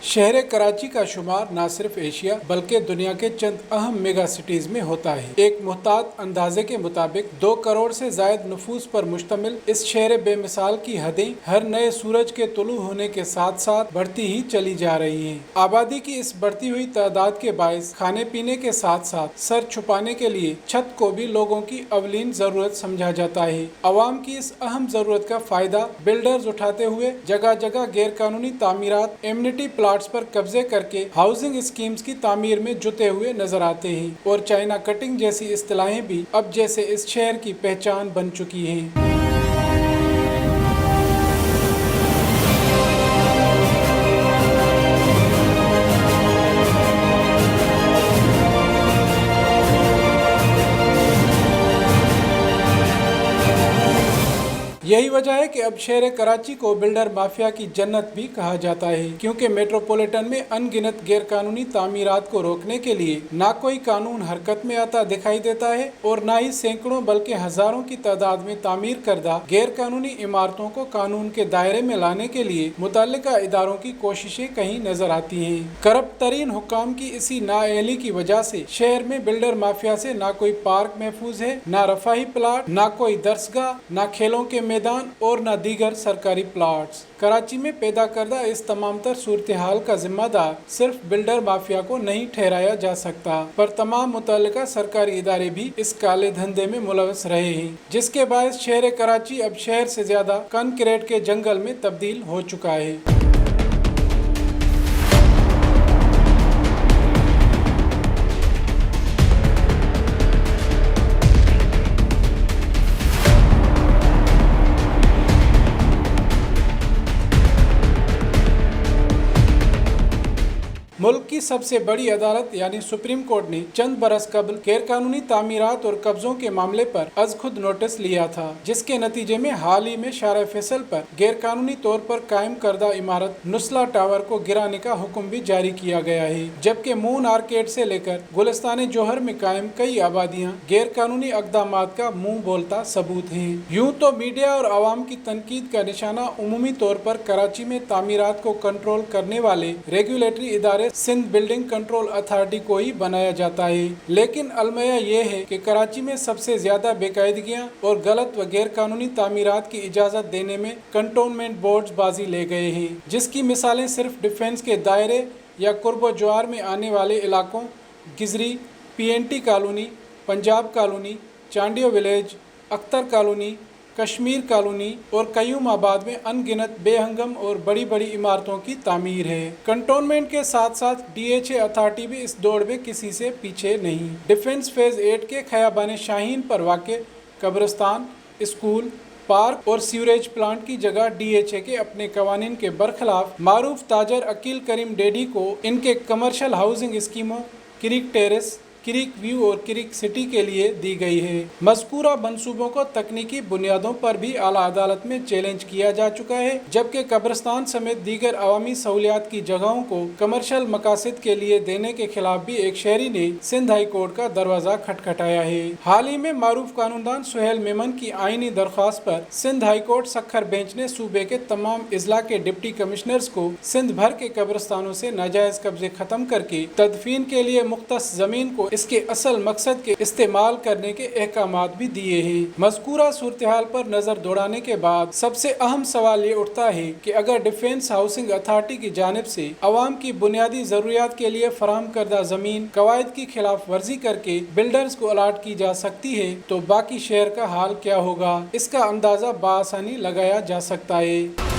शहर कराची का शुमार न सिर्फ एशिया बल्कि दुनिया के चंद अहम मेगा सिटीज में होता है। एक मुहतात अंदाजे के मुताबिक 2 करोड़ से जायद नफूस पर मुश्तमिल इस शहर बेमिसाल की हदें हर नए सूरज के तुलू होने के साथ साथ बढ़ती ही चली जा रही हैं। आबादी की इस बढ़ती हुई तादाद के बायस खाने पीने के साथ साथ सर छुपाने के लिए छत को भी लोगों की अवलीन जरूरत समझा जाता है। अवाम की इस अहम जरूरत का फायदा बिल्डर्स उठाते हुए जगह जगह गैर कानूनी तामीरात, एमिनिटी प्लाट्स पर कब्जे करके हाउसिंग स्कीम्स की तामीर में जुटे हुए नजर आते हैं और चाइना कटिंग जैसी इस्तिलाहें भी अब जैसे इस शहर की पहचान बन चुकी हैं। यही वजह है कि अब शहर कराची को बिल्डर माफिया की जन्नत भी कहा जाता है, क्योंकि मेट्रोपॉलिटन में अनगिनत गैर कानूनी तामीरात को रोकने के लिए ना कोई कानून हरकत में आता दिखाई देता है और ना ही सैकड़ों बल्कि हजारों की तादाद में तामीर करदा गैर कानूनी इमारतों को कानून के दायरे में लाने के लिए मुतल्लिका इदारों की कोशिशें कहीं नजर आती हैं। करप्ट तरीन हुक्काम की इसी नाअहली की वजह से शहर में बिल्डर माफिया से ना कोई पार्क महफूज है, ना रफाही प्लाट, ना कोई दरसगाह, ना खेलों के मैदान और न दीगर सरकारी प्लाट्स। कराची में पैदा करदा इस तमाम तर सूरत हाल का जिम्मेदार सिर्फ बिल्डर माफिया को नहीं ठहराया जा सकता, पर तमाम मुतल्लिका सरकारी इदारे भी इस काले धंधे में मुलवस रहे हैं, जिसके बायस शहर कराची अब शहर से ज्यादा कंक्रीट के जंगल में तब्दील हो चुका है। मुल्क की सबसे बड़ी अदालत यानी सुप्रीम कोर्ट ने चंद बरस कबल गैर कानूनी तामीरात और कब्जों के मामले पर अज खुद नोटिस लिया था, जिसके नतीजे में हाल ही में शारा फैसल पर गैर कानूनी तौर पर कायम करदा इमारत नुस्ला टावर को गिराने का हुक्म भी जारी किया गया है, जबकि मून आर्केड से लेकर गुलिस्तान जौहर में कायम कई आबादियां गैर कानूनी अक़दामात का मुंह बोलता सबूत हैं। यूं तो मीडिया और आवाम की तनकीद का निशाना उमूमी तौर पर कराची में तामीरात को कंट्रोल करने वाले रेगुलेटरी इदारे सिंध बिल्डिंग कंट्रोल अथॉरिटी को ही बनाया जाता है, लेकिन अलमया ये है कि कराची में सबसे ज्यादा बेकायदगियां और गलत व गैर कानूनी तामीरात की इजाज़त देने में कंटोनमेंट बोर्ड्स बाजी ले गए हैं, जिसकी मिसालें सिर्फ डिफेंस के दायरे या कुर्बो ज्वार में आने वाले इलाकों Gizri, PNT colony, Punjab colony, Chandio village, Akhtar colony, Kashmir colony और कयूम आबाद में अनगिनत बेहंगम और बड़ी बड़ी इमारतों की तामीर है। कंटोनमेंट के साथ साथ DHA अथॉरिटी भी इस दौड़ में किसी से पीछे नहीं। डिफेंस फेज 8 के खयाबान शाहीन पर वाक़े कब्रिस्तान, स्कूल, पार्क और सीवरेज प्लांट की जगह DHA के अपने कवानीन के बरखिलाफ मारूफ ताजर अकील करीम डेडी को इनके कमर्शियल हाउसिंग स्कीमों क्रिक टेरेस, क्रिक व्यू और क्रिक सिटी के लिए दी गई है। मज़कूरा मंसूबों को तकनीकी बुनियादों पर भी आला अदालत में चैलेंज किया जा चुका है, जबकि कब्रिस्तान समेत दीगर अवामी सहूलियात की जगहों को कमर्शियल मकासद के लिए देने के खिलाफ भी एक शहरी ने सिंध हाई कोर्ट का दरवाजा खटखटाया है। हाल ही में मारूफ कानूनदान सुहेल मेमन की आईनी दरख्वास्त पर Sindh high court Sukkur bench ने सूबे के तमाम इजला के डिप्टी कमिश्नर्स को सिंध भर के कब्रिस्तानों से नाजायज कब्जे खत्म करके तदफीन के लिए मुख्तस जमीन को इसके असल मकसद के इस्तेमाल करने के अहकामात भी दिए हैं। मज़कूरा सूरत हाल पर नजर दौड़ाने के बाद सबसे अहम सवाल ये उठता है कि अगर डिफेंस हाउसिंग अथॉरिटी की जानिब से अवाम की बुनियादी जरूरियात के लिए फराहम करदा जमीन कवायद की खिलाफ वर्जी करके बिल्डर्स को अलाट की जा सकती है, तो बाकी शहर का हाल क्या होगा, इसका अंदाजा बआसानी लगाया जा सकता है।